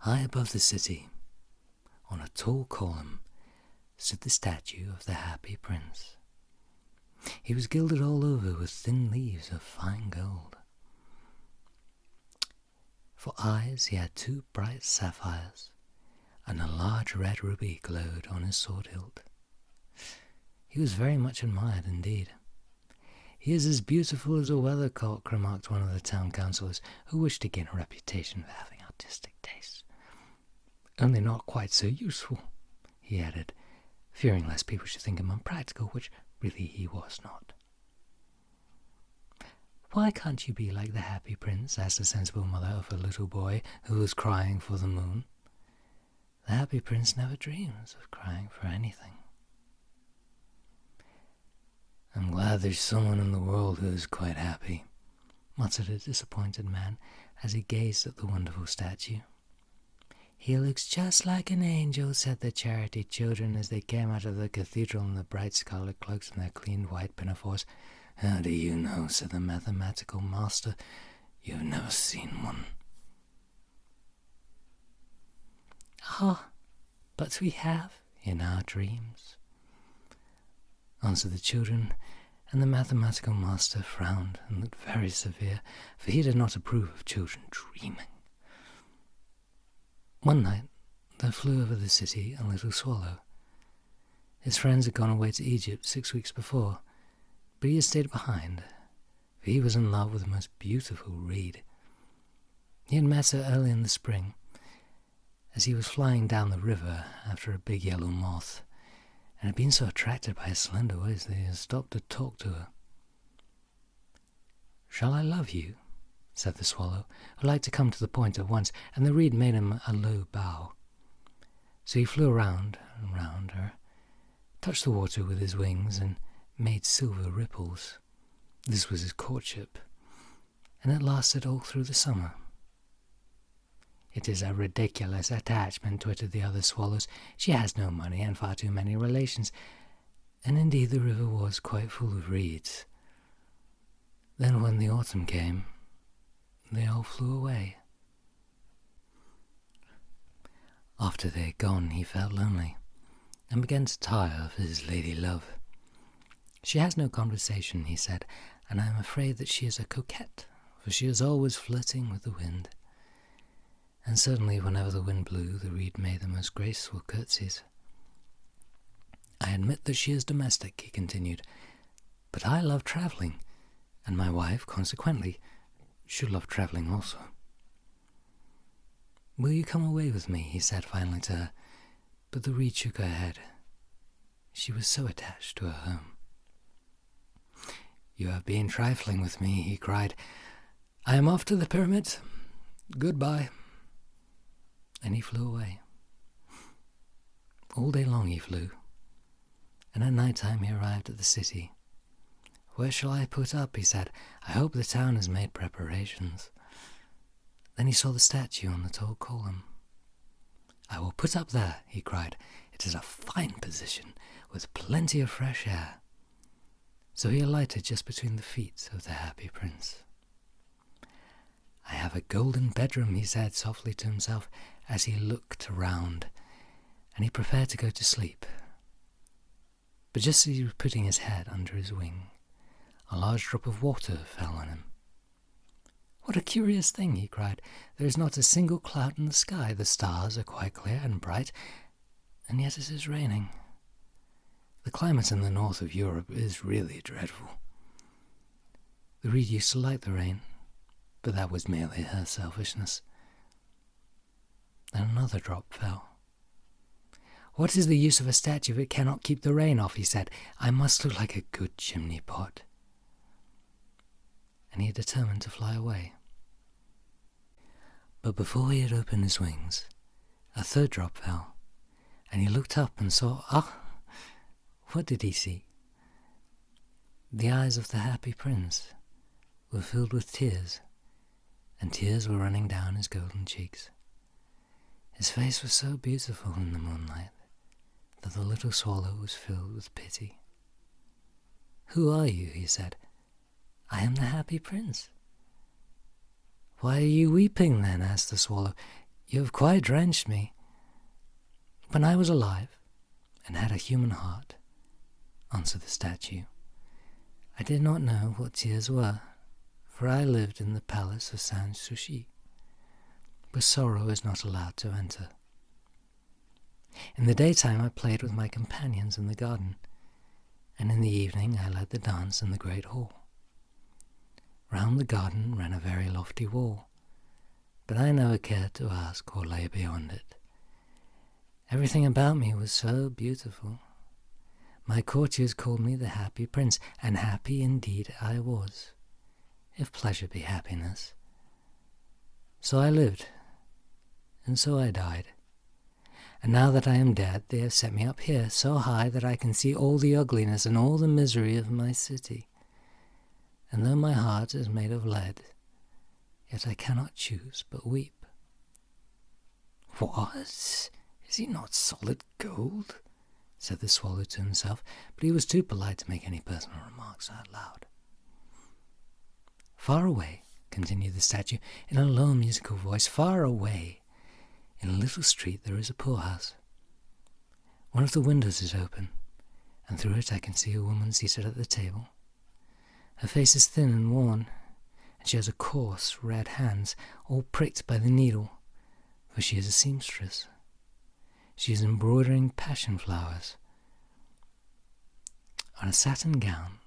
High above the city, on a tall column, stood the statue of the Happy Prince. He was gilded all over with thin leaves of fine gold. For eyes he had 2 bright sapphires, and a large red ruby glowed on his sword hilt. He was very much admired indeed. "He is as beautiful as a weathercock," remarked one of the town councillors, who wished to gain a reputation for having artistic taste. "Only not quite so useful," he added, fearing lest people should think him unpractical, which really he was not. "Why can't you be like the Happy Prince?" asked the sensible mother of a little boy who was crying for the moon. "The Happy Prince never dreams of crying for anything." "I'm glad there's someone in the world who is quite happy," muttered a disappointed man as he gazed at the wonderful statue. "He looks just like an angel," said the charity children as they came out of the cathedral in the bright scarlet cloaks and their clean white pinafores. "How do you know?" said the mathematical master. "You've never seen one." "Ah, but we have in our dreams," answered the children, and the mathematical master frowned and looked very severe, for he did not approve of children dreaming. One night there flew over the city a little swallow. His friends had gone away to Egypt 6 weeks before, but he had stayed behind, for he was in love with the most beautiful reed. He had met her early in the spring, as he was flying down the river after a big yellow moth, and had been so attracted by her slender waist that he had stopped to talk to her. "Shall I love you?" said the swallow, who liked to come to the point at once, and the reed made him a low bow. So he flew round and round her, touched the water with his wings, and made silver ripples. This was his courtship, and it lasted all through the summer. "It is a ridiculous attachment," twittered the other swallows. "She has no money and far too many relations." And indeed the river was quite full of reeds. Then when the autumn came, they all flew away. After they had gone, he felt lonely, and began to tire of his lady love. "She has no conversation," he said, "and I am afraid that she is a coquette, for she is always flirting with the wind." And certainly whenever the wind blew, the reed made the most graceful curtsies. "I admit that she is domestic," he continued, "but I love travelling, and my wife, consequently, should love travelling also." "Will you come away with me?" he said finally to her, but the reed shook her head. She was so attached to her home. "You have been trifling with me," he cried. "I am off to the pyramids. Goodbye." And he flew away. All day long he flew, and at night time he arrived at the city. "Where shall I put up?" he said. "I hope the town has made preparations." Then he saw the statue on the tall column. "I will put up there," he cried. "It is a fine position, with plenty of fresh air." So he alighted just between the feet of the Happy Prince. "I have a golden bedroom," he said softly to himself as he looked around, and he prepared to go to sleep. But just as he was putting his head under his wing, a large drop of water fell on him. "What a curious thing," he cried. "There is not a single cloud in the sky, the stars are quite clear and bright, and yet it is raining. The climate in the north of Europe is really dreadful." The reed used to like the rain, but that was merely her selfishness. Then another drop fell. "What is the use of a statue if it cannot keep the rain off?" he said. "I must look like a good chimney pot." And he determined to fly away. But before he had opened his wings, a third drop fell, and he looked up and saw, what did he see? The eyes of the Happy Prince were filled with tears, and tears were running down his golden cheeks. His face was so beautiful in the moonlight that the little swallow was filled with pity. "Who are you?" he said. "I am the Happy Prince." "Why are you weeping then?" asked the swallow. You have quite drenched me. When I was alive and had a human heart, answered the statue, I did not know what tears were, for I lived in the palace of Sans-Souci, where sorrow is not allowed to enter. In the daytime I played with my companions in the garden, and in the evening I led the dance in the great hall. Round the garden ran a very lofty wall, but I never cared to ask what lay beyond it. Everything about me was so beautiful. My courtiers called me the happy prince, and happy indeed I was, if pleasure be happiness. So I lived, and so I died. And now that I am dead, they have set me up here, so high that I can see all the ugliness and all the misery of my city. And though my heart is made of lead, yet I cannot choose but weep. What? Is he not solid gold? Said the swallow to himself, but he was too polite to make any personal remarks out loud. Far away, continued the statue, in a low musical voice, far away, in a little street there is a poorhouse. One of the windows is open, and through it I can see a woman seated at the table. Her face is thin and worn, and she has a coarse, red hands, all pricked by the needle, for she is a seamstress. She is embroidering passion flowers on a satin gown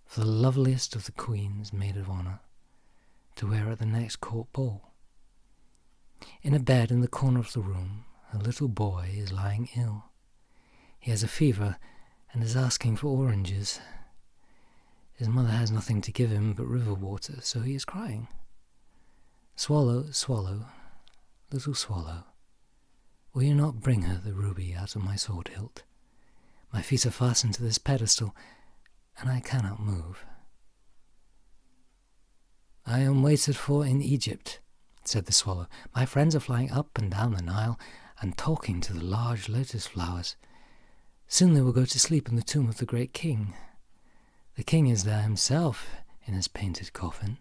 for the loveliest of the queen's maid of honor to wear at the next court ball. In a bed in the corner of the room, a little boy is lying ill. He has a fever and is asking for oranges. His mother has nothing to give him but river water, so he is crying. Swallow, swallow, little swallow, will you not bring her the ruby out of my sword hilt? My feet are fastened to this pedestal, and I cannot move. I am waited for in Egypt, said the swallow. My friends are flying up and down the Nile and talking to the large lotus flowers. Soon they will go to sleep in the tomb of the great king. The king is there himself in his painted coffin.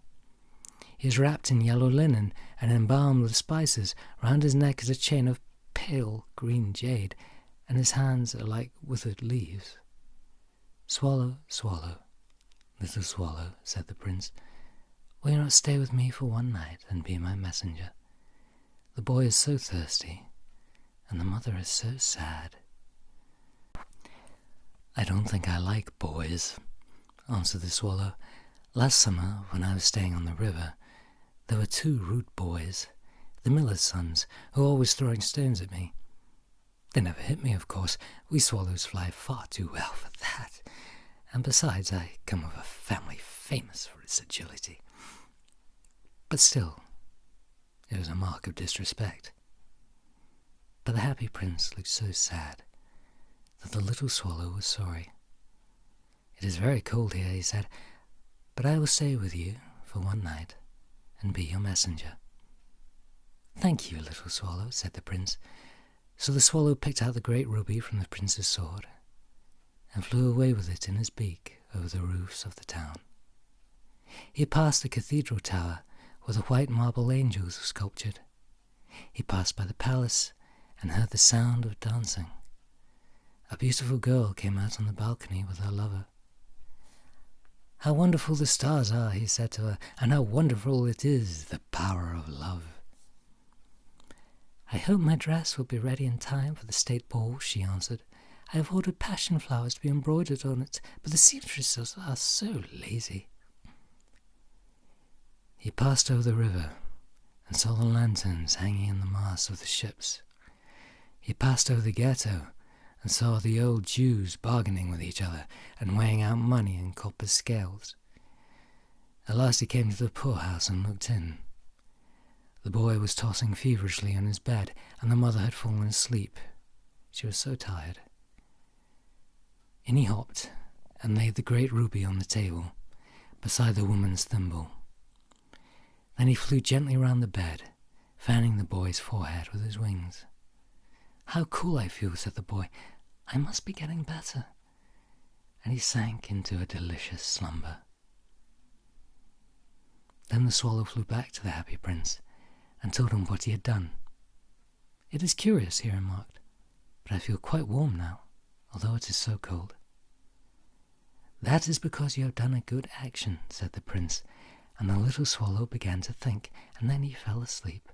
He is wrapped in yellow linen and embalmed with spices. Round his neck is a chain of pale green jade, and his hands are like withered leaves. Swallow, swallow, little swallow, said the prince, will you not stay with me for one night and be my messenger? The boy is so thirsty, and the mother is so sad. I don't think I like boys, answered the swallow. Last summer, when I was staying on the river, there were 2 rude boys, the miller's sons, who were always throwing stones at me. They never hit me, of course. We swallows fly far too well for that. And besides, I come of a family famous for its agility. But still, it was a mark of disrespect. But the happy prince looked so sad that the little swallow was sorry. It is very cold here, he said, but I will stay with you for one night and be your messenger. Thank you, little swallow, said the prince. So the swallow picked out the great ruby from the prince's sword and flew away with it in his beak over the roofs of the town. He passed the cathedral tower where the white marble angels were sculptured. He passed by the palace and heard the sound of dancing. A beautiful girl came out on the balcony with her lover. How wonderful the stars are, he said to her, and how wonderful it is, the power of love. I hope my dress will be ready in time for the state ball, she answered. I have ordered passion flowers to be embroidered on it, but the seamstresses are so lazy. He passed over the river and saw the lanterns hanging in the masts of the ships. He passed over the ghetto and saw the old Jews bargaining with each other and weighing out money in copper scales. At last he came to the poorhouse and looked in. The boy was tossing feverishly on his bed, and the mother had fallen asleep. She was so tired. In he hopped and laid the great ruby on the table, beside the woman's thimble. Then he flew gently round the bed, fanning the boy's forehead with his wings. How cool I feel, said the boy. I must be getting better. And he sank into a delicious slumber. Then the swallow flew back to the happy prince and told him what he had done "It is curious," he remarked, "but I feel quite warm now, although it is so cold." "That is because you have done a good action," said the prince, and the little swallow began to think, and then he fell asleep.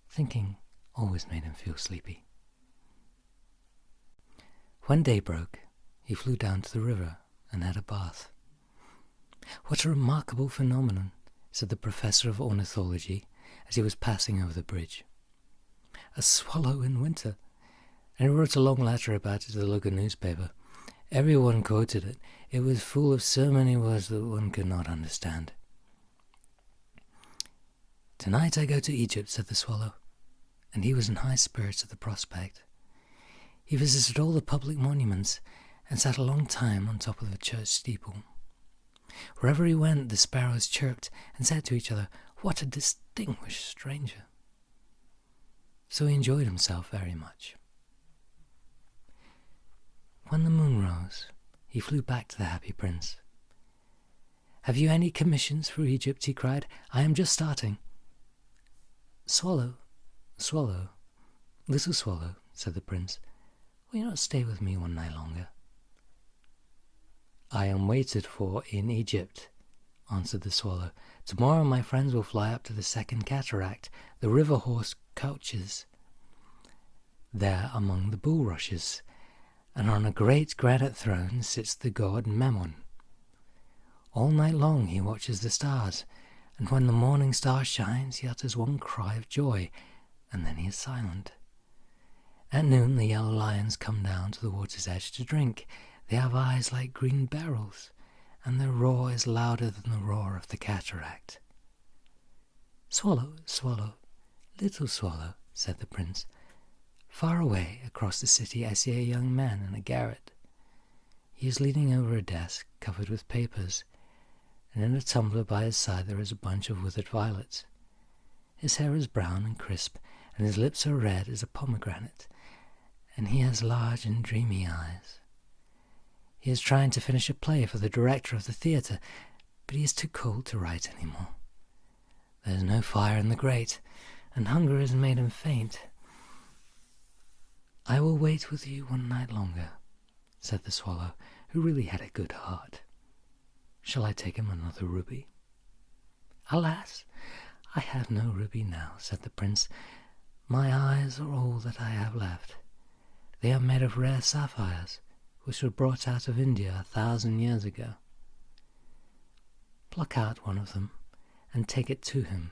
Thinking always made him feel sleepy. When day broke, he flew down to the river and had a bath. "What a remarkable phenomenon," said the professor of ornithology as he was passing over the bridge. "A swallow in winter," and he wrote a long letter about it to the local newspaper. Everyone quoted it. It was full of so many words that one could not understand. "Tonight I go to Egypt," said the swallow, and he was in high spirits at the prospect. He visited all the public monuments and sat a long time on top of the church steeple. Wherever he went, the sparrows chirped and said to each other, "What a distinguished stranger!" So he enjoyed himself very much. When the moon rose, he flew back to the happy prince. "Have you any commissions for Egypt?" he cried. "I am just starting." "Swallow, swallow, little swallow," said the prince, "will you not stay with me one night longer?" "I am waited for in Egypt," answered the swallow. "Tomorrow my friends will fly up to the second cataract. The river horse couches there among the bulrushes, and on a great granite throne sits the god Memnon. All night long he watches the stars, and when the morning star shines he utters one cry of joy, and then he is silent. At noon the yellow lions come down to the water's edge to drink. They have eyes like green beryls, and their roar is louder than the roar of the cataract." "Swallow, swallow, little swallow," said the prince. "Far away across the city I see a young man in a garret. He is leaning over a desk covered with papers, and in a tumbler by his side there is a bunch of withered violets. His hair is brown and crisp, and his lips are red as a pomegranate, and he has large and dreamy eyes. He is trying to finish a play for the director of the theatre, but he is too cold to write any more. There is no fire in the grate, and hunger has made him faint. I will wait with you one night longer," said the swallow, who really had a good heart. "Shall I take him another ruby?" "Alas, I have no ruby now," said the prince. "My eyes are all that I have left. They are made of rare sapphires, which were brought out of India 1,000 years ago. Pluck out one of them and take it to him.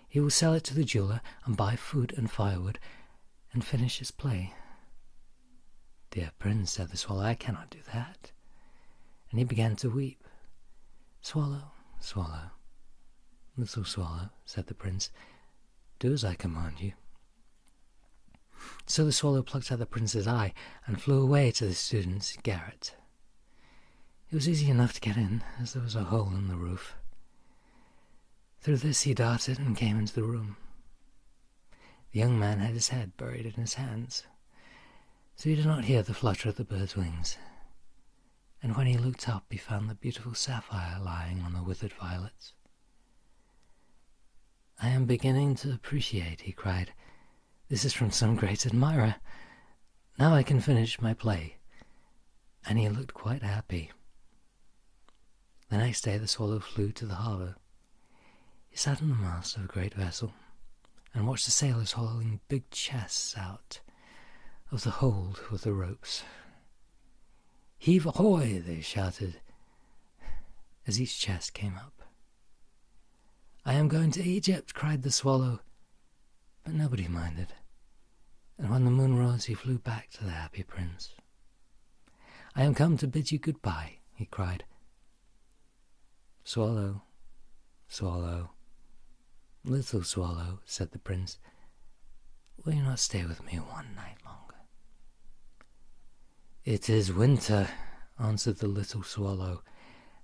He will sell it to the jeweler and buy food and firewood and finish his play." "Dear prince," said the swallow, "I cannot do that." And he began to weep. "Swallow, swallow, little swallow," said the prince, "do as I command you." So the swallow plucked out the prince's eye and flew away to the student's garret. It was easy enough to get in, as there was a hole in the roof. Through this he darted and came into the room. The young man had his head buried in his hands, so he did not hear the flutter of the bird's wings. And when he looked up, he found the beautiful sapphire lying on the withered violets. "I am beginning to appreciate," he cried. "This is from some great admirer. Now I can finish my play." And he looked quite happy. The next day the swallow flew to the harbour. He sat on the mast of a great vessel and watched the sailors hauling big chests out of the hold with the ropes. "Heave ahoy!" they shouted as each chest came up. "I am going to Egypt!" cried the swallow. But nobody minded, and when the moon rose he flew back to the happy prince. "I am come to bid you goodbye," he cried. "Swallow, swallow, little swallow," said the prince, "will you not stay with me one night longer?" "It is winter," answered the little swallow,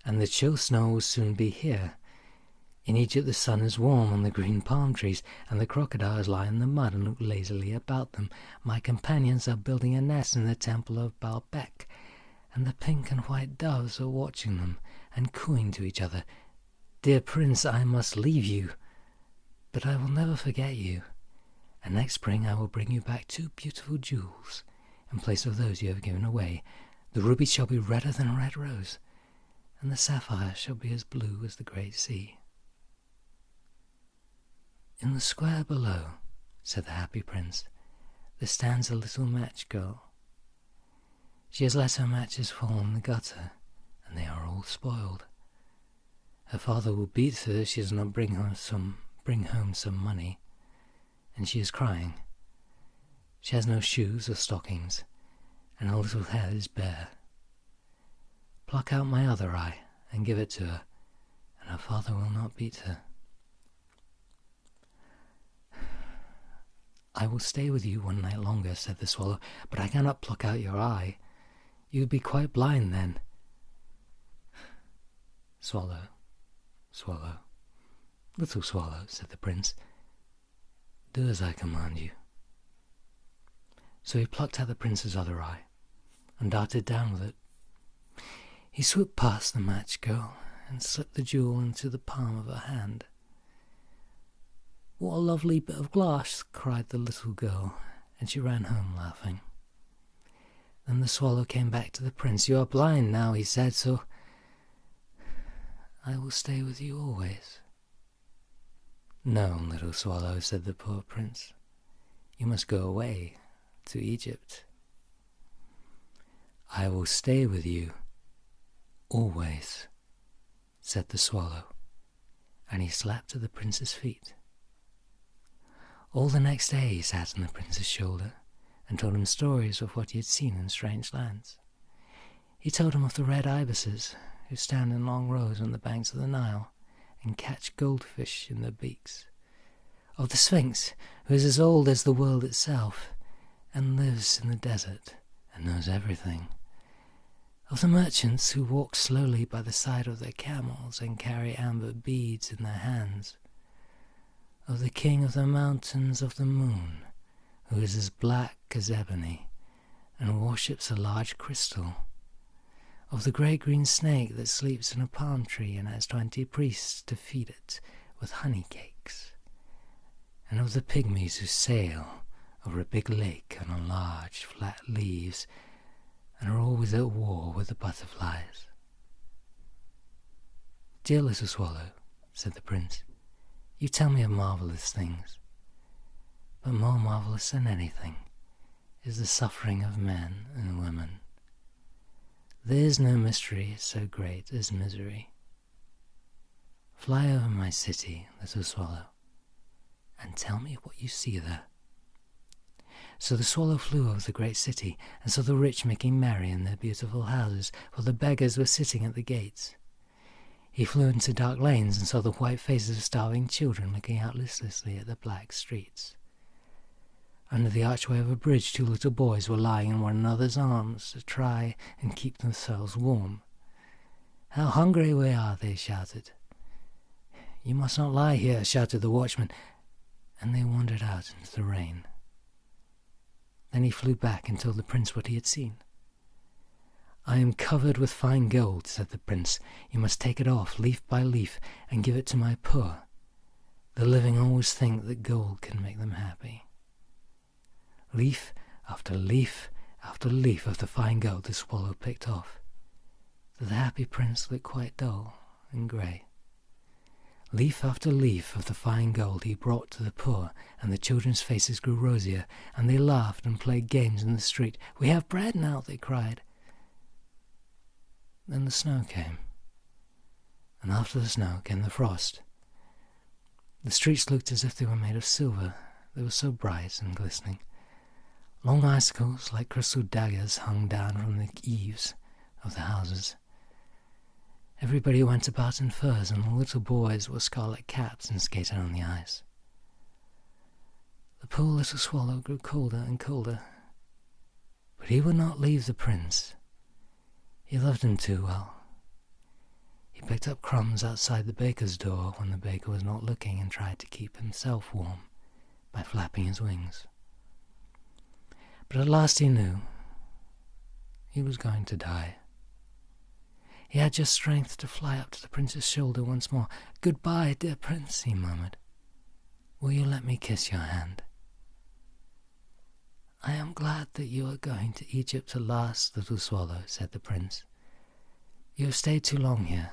"and the chill snow will soon be here. In Egypt the sun is warm on the green palm trees, and the crocodiles lie in the mud and look lazily about them. My companions are building a nest in the temple of Baalbek, and the pink and white doves are watching them and cooing to each other. Dear prince, I must leave you, but I will never forget you, and next spring I will bring you back 2 beautiful jewels in place of those you have given away. The ruby shall be redder than a red rose, and the sapphire shall be as blue as the great sea." "In the square below," said the happy prince, "there stands a little match girl. She has let her matches fall in the gutter, and they are all spoiled. Her father will beat her if she does not bring home some money, and she is crying. She has no shoes or stockings, and her little head is bare. Pluck out my other eye and give it to her, and her father will not beat her." "I will stay with you one night longer," said the swallow, "but I cannot pluck out your eye. You would be quite blind then." "Swallow, swallow, little swallow," said the prince, "do as I command you." So he plucked out the prince's other eye and darted down with it. He swooped past the match girl and slipped the jewel into the palm of her hand. "What a lovely bit of glass!" cried the little girl, and she ran home laughing. Then the swallow came back to the prince. "You are blind now," he said, "so I will stay with you always." "No, little swallow," said the poor prince, "you must go away to Egypt." "I will stay with you always," said the swallow, and he slapped at the prince's feet. All the next day he sat on the prince's shoulder and told him stories of what he had seen in strange lands. He told him of the red ibises who stand in long rows on the banks of the Nile and catch goldfish in their beaks, of the Sphinx, who is as old as the world itself and lives in the desert and knows everything, of the merchants who walk slowly by the side of their camels and carry amber beads in their hands, of the king of the mountains of the moon, who is as black as ebony and worships a large crystal, of the great green snake that sleeps in a palm tree and has 20 priests to feed it with honey cakes, and of the pygmies who sail over a big lake on large flat leaves and are always at war with the butterflies. "Dear little swallow," said the prince, "you tell me of marvelous things, but more marvelous than anything is the suffering of men and women. There is no mystery so great as misery. Fly over my city, little swallow, and tell me what you see there." So the swallow flew over the great city and saw the rich making merry in their beautiful houses, while the beggars were sitting at the gates. He flew into dark lanes and saw the white faces of starving children looking out listlessly at the black streets. Under the archway of a bridge, 2 little boys were lying in one another's arms to try and keep themselves warm. "How hungry we are," they shouted. "You must not lie here," shouted the watchman, and they wandered out into the rain. Then he flew back and told the prince what he had seen. "I am covered with fine gold," said the prince. "You must take it off, leaf by leaf, and give it to my poor. The living always think that gold can make them happy." Leaf after leaf after leaf of the fine gold the swallow picked off. The happy prince looked quite dull and grey. Leaf after leaf of the fine gold he brought to the poor, and the children's faces grew rosier, and they laughed and played games in the street. "We have bread now," they cried. Then the snow came, and after the snow came the frost. The streets looked as if they were made of silver. They were so bright and glistening. Long icicles like crystal daggers hung down from the eaves of the houses. Everybody went about in furs, and the little boys wore scarlet caps and skated on the ice. The poor little swallow grew colder and colder, but he would not leave the prince. He loved him too well. He picked up crumbs outside the baker's door when the baker was not looking and tried to keep himself warm by flapping his wings. But at last he knew he was going to die. He had just strength to fly up to the prince's shoulder once more. "Goodbye, dear prince," he murmured. "Will you let me kiss your hand?" I am glad that you are going to Egypt at last, little swallow, said the prince. You have stayed too long here,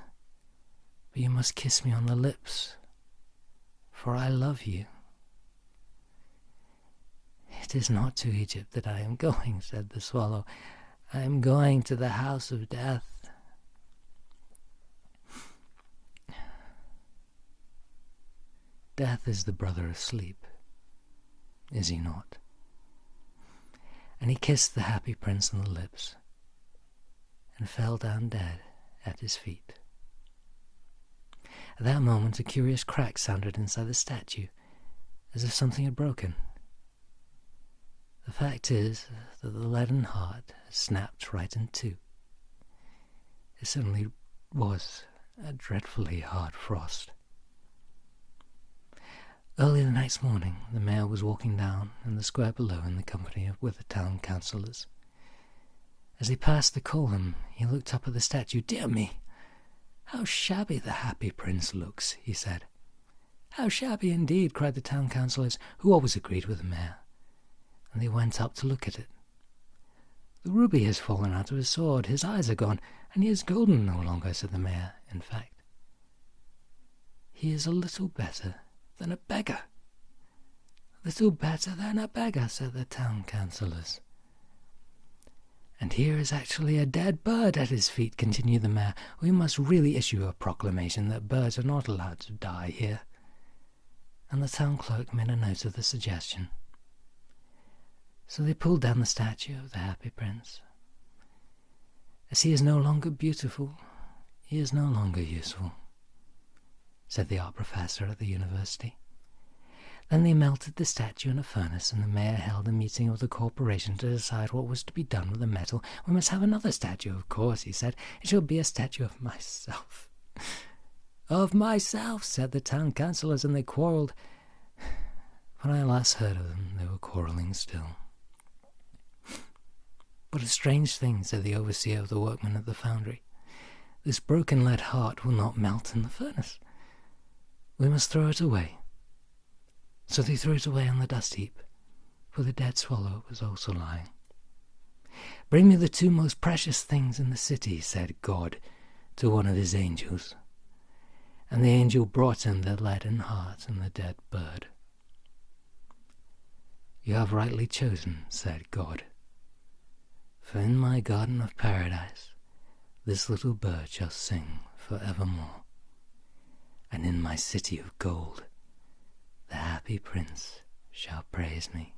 but you must kiss me on the lips, for I love you. It is not to Egypt that I am going, said the swallow. I am going to the house of death. Death is the brother of sleep, is he not? And he kissed the happy prince on the lips and fell down dead at his feet. At that moment a curious crack sounded inside the statue, as if something had broken. The fact is that the leaden heart had snapped right in two. It certainly was a dreadfully hard frost. Early the next morning, the mayor was walking down in the square below in the company with the town councillors. As he passed the column, he looked up at the statue. Dear me, how shabby the happy prince looks, he said. How shabby indeed, cried the town councillors, who always agreed with the mayor, and they went up to look at it. The ruby has fallen out of his sword, his eyes are gone, and he is golden no longer, said the mayor. In fact, he is a little better than a beggar. Little better than a beggar, said the town councillors. And here is actually a dead bird at his feet, continued the mayor. We must really issue a proclamation that birds are not allowed to die here. And the town clerk made a note of the suggestion. So they pulled down the statue of the happy prince. As he is no longer beautiful, he is no longer useful, said the art professor at the university. Then they melted the statue in a furnace, and the mayor held a meeting of the corporation to decide what was to be done with the metal. We must have another statue, of course, he said. It shall be a statue of myself. Of myself, said the town councillors, and they quarrelled. When I last heard of them, they were quarrelling still. What a strange thing, said the overseer of the workmen at the foundry. This broken lead heart will not melt in the furnace. We must throw it away. So they threw it away on the dust heap, for the dead swallow was also lying. Bring me the two most precious things in the city, said God to one of his angels. And the angel brought him the leaden heart and the dead bird. You have rightly chosen, said God. For in my garden of paradise this little bird shall sing forevermore. And in my city of gold the happy prince shall praise me.